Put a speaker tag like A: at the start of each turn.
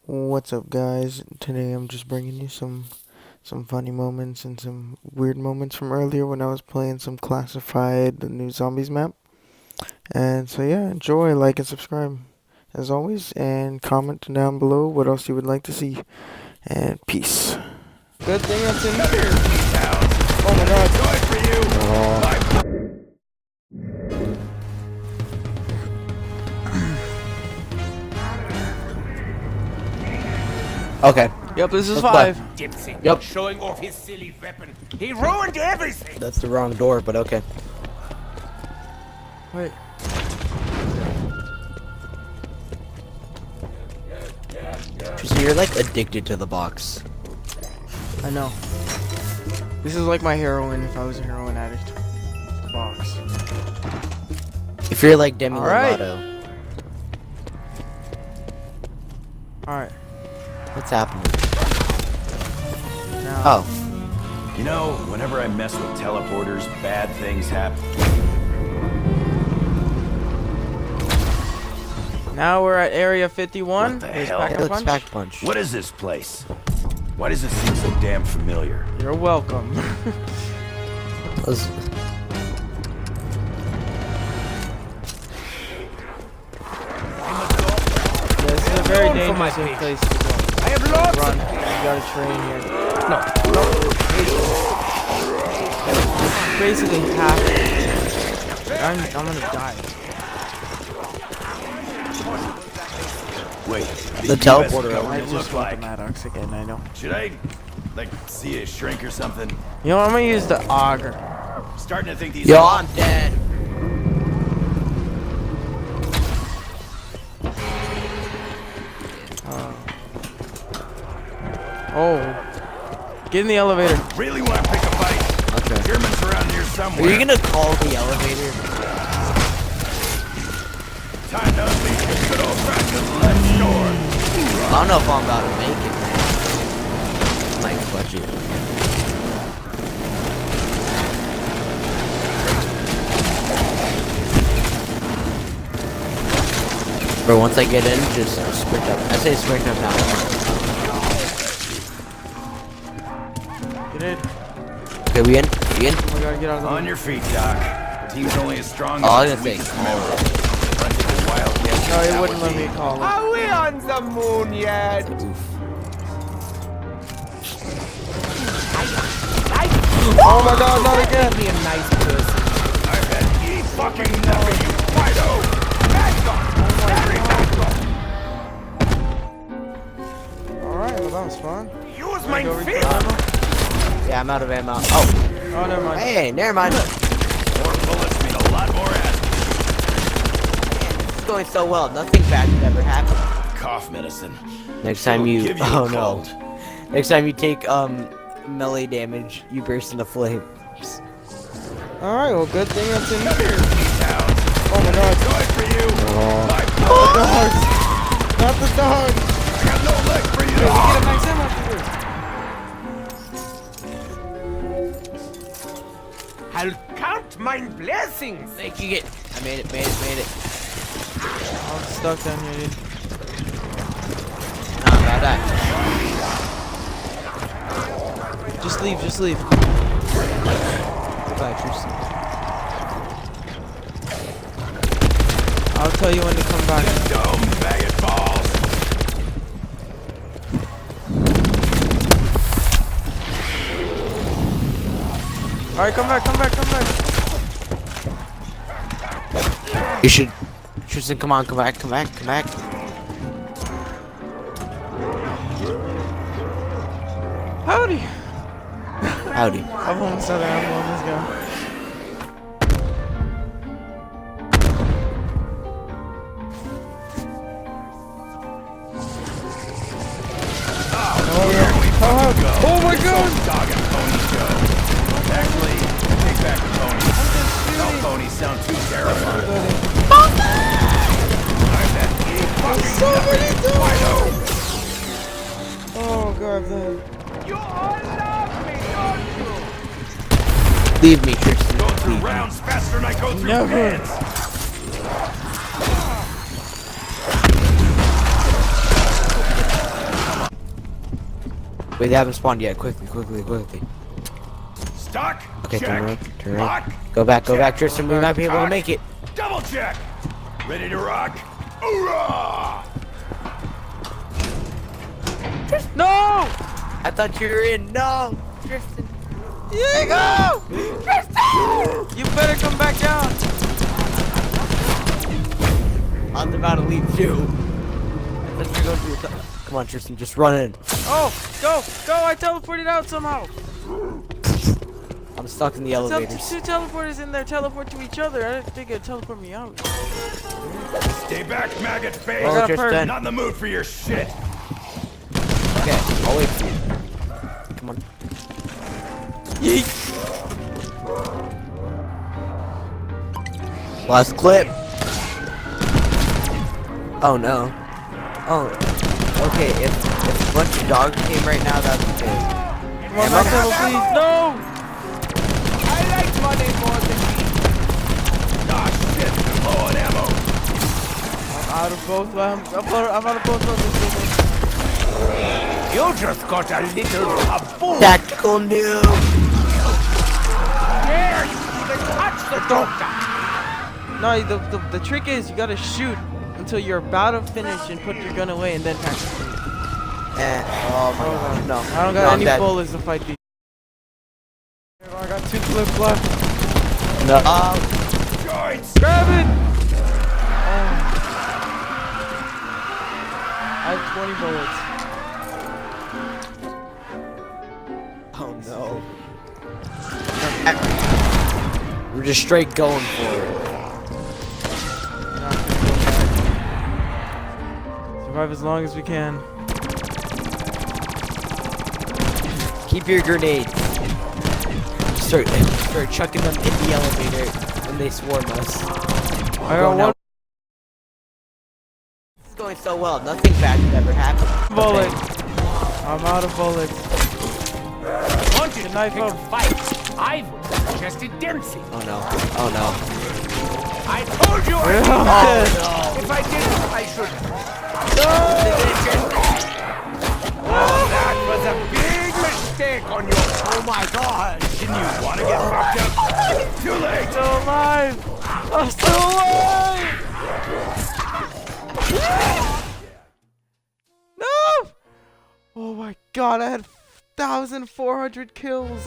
A: What's up, guys? Today I'm just bringing you some funny moments and some weird moments from earlier when I was playing some classified the new zombies map. And so yeah, enjoy, like and subscribe as always, and comment down below what else you would like to see. And peace. Good thing that's in here. Oh my god.
B: Okay.
C: Yep, this is
B: Let's
C: 5.
D: Dipsy,
B: Yep.
D: showing off his silly weapon. He ruined everything.
B: That's the wrong door, but okay.
C: Wait.
B: So you're like addicted to the box.
C: I know. This is like my heroin if I was a heroin addict. Box.
B: If you're like Demi
C: Alright.
B: Lovato,
C: Alright.
B: what's happening?
C: Now.
B: Oh,
E: You know, whenever I mess with teleporters, bad things happen.
C: Now we're at area 51.
E: What the
C: There's
E: hell?
C: Pack
B: it
C: a
B: looks
C: Punch.
B: Pack Punch.
E: What is this place? Why does it seem so damn familiar?
C: You're welcome.
B: Let's-
C: Yeah, this is a very
D: Going for my
C: dangerous
D: face.
C: place to go.
D: I have lots
C: Run.
D: of...
C: You gotta train here.
D: No.
C: Basically half. I'm gonna die.
E: Wait,
B: The
E: US
B: teleporter.
C: I
E: government
C: just
E: look
C: want
E: like?
C: the Maddox again, I know.
E: Should I, like, see a shrink or something?
C: You know, I'm gonna use the auger.
E: Starting to think these.
B: Yo, I'm dead.
C: Oh. Get in the elevator.
E: Really want to pick a fight?
B: Okay.
E: Germans around here
B: Are
E: somewhere.
B: you gonna call the elevator?
E: Time to unleash the good old-fashioned left shore.
B: I don't know if I'm about to make it. Like, clutch it. Bro, once I get in, just sprint up. I say sprint up now.
C: Get in.
B: Okay, we in? We in?
C: We gotta get out of the
E: On your feet, Doc. Team's only as strong
B: Oh, I
E: as
B: was
E: its
B: gonna say,
E: weakest member. Run to the Wildcats.
C: No,
E: Is
C: he
E: that
C: wouldn't
E: what
C: let
E: you-
C: me call him.
D: Are we on the moon yet?
C: Oh my god, not again!
D: Be a nice person.
E: I've had E fucking enough of you, Fido!
C: Alright, well that was fun.
D: Use my
C: Go refill
D: fist.
C: ammo?
B: Yeah, I'm out of ammo. Oh,
C: Oh, never mind.
B: hey, never mind.
E: More bullets mean a lot more ass.
B: It's going so well. Nothing bad could ever happen.
E: Cough medicine.
B: Next time you,
E: Give you
B: oh
E: a
B: no.
E: cold.
B: Next time you take melee damage, you burst into flames.
C: Alright, well good thing that's in here.
E: Town.
C: Oh my god.
E: Joy for you. My
C: Dogs! Not the dog!
E: I got no leg for you.
C: Get a max ammo afterwards.
D: I'll count my blessings.
B: Thank you, get. I made it, made it.
C: I'm stuck down here, dude.
B: Nah, about that.
C: Just leave, just leave.
B: Goodbye, Tristan.
C: I'll tell you when to come back.
E: Dumb bag of balls.
C: Alright, come back, come back, come back.
B: You should. Tristan, come on, come back.
C: Howdy!
B: Howdy.
C: I've almost had ammo on this guy. Oh my god!
E: Dog and pony show. Actually, take back the ponies. No ponies sound too terrifying. I've had E fucking
C: so
E: enough of
C: many
E: you, Fido.
C: Oh god, man.
D: You all love me, don't you?
B: Leave me, Tristan.
E: Going through
B: Leave me.
E: rounds faster than I go through
C: Never.
E: heads.
B: Wait, they haven't spawned yet. Quickly, quickly, quickly.
E: Stock.
B: Okay,
E: Check.
B: turn around, turn around.
E: Lock.
B: Go back,
E: Check.
B: Tristan. We might be able to make it.
E: Double check. Ready to rock? Hoorah!
C: No!
B: I thought you were in. No, Tristan.
C: Diego! Tristan! You better come back down.
B: I was about to leave too. I thought you were going through. Come on, Tristan, just run in.
C: Oh, go! I teleported out somehow.
B: I'm stuck in the elevators.
C: Two teleporters in there teleport to each other. I didn't think it'd teleport me out.
E: Stay back, maggot face.
B: Oh,
C: got a
B: Tristan.
E: Not in the mood for your shit.
B: Okay, I'll wait for you. Come on. Yeet. Last clip. Oh no. Oh. Okay, if a bunch of dogs came right now, that'd be good.
C: Come on, Marcelo, please. No!
D: I like money more than
E: Ah, shit. Low on ammo.
C: I'm out of both. I'm out of both of them.
D: you just got a little kaboom.
B: Tactical noob.
D: There, you even touch the doctor.
C: No, the trick is you gotta shoot until you're about to finish and put your gun away and then tactical.
B: Oh my god. No.
C: I don't got
B: I'm
C: any
B: dead.
C: bullets to fight these. I got 2 clips left.
B: No.
E: Joints.
C: Grab it! I have 20 bullets.
B: Oh no. We're just straight going for it.
C: Survive as long as we can.
B: Keep your grenades. Start chucking them in the elevator when they swarm us.
C: I got one
B: It's going so well. Nothing bad could ever happen.
C: bullet. I'm out of bullets.
D: Wanted to
C: knife
D: pick
C: up.
D: a fight. I would have suggested dancing.
B: Oh no. Oh no.
D: I told you I
C: We're
D: would.
C: all dead.
D: If I didn't, I should. That was a big mistake on your.
B: Oh my god.
E: Didn't you want to get fucked up? Too late.
C: Still alive! I'm still alive! No! Oh my god, I had 1,400 kills.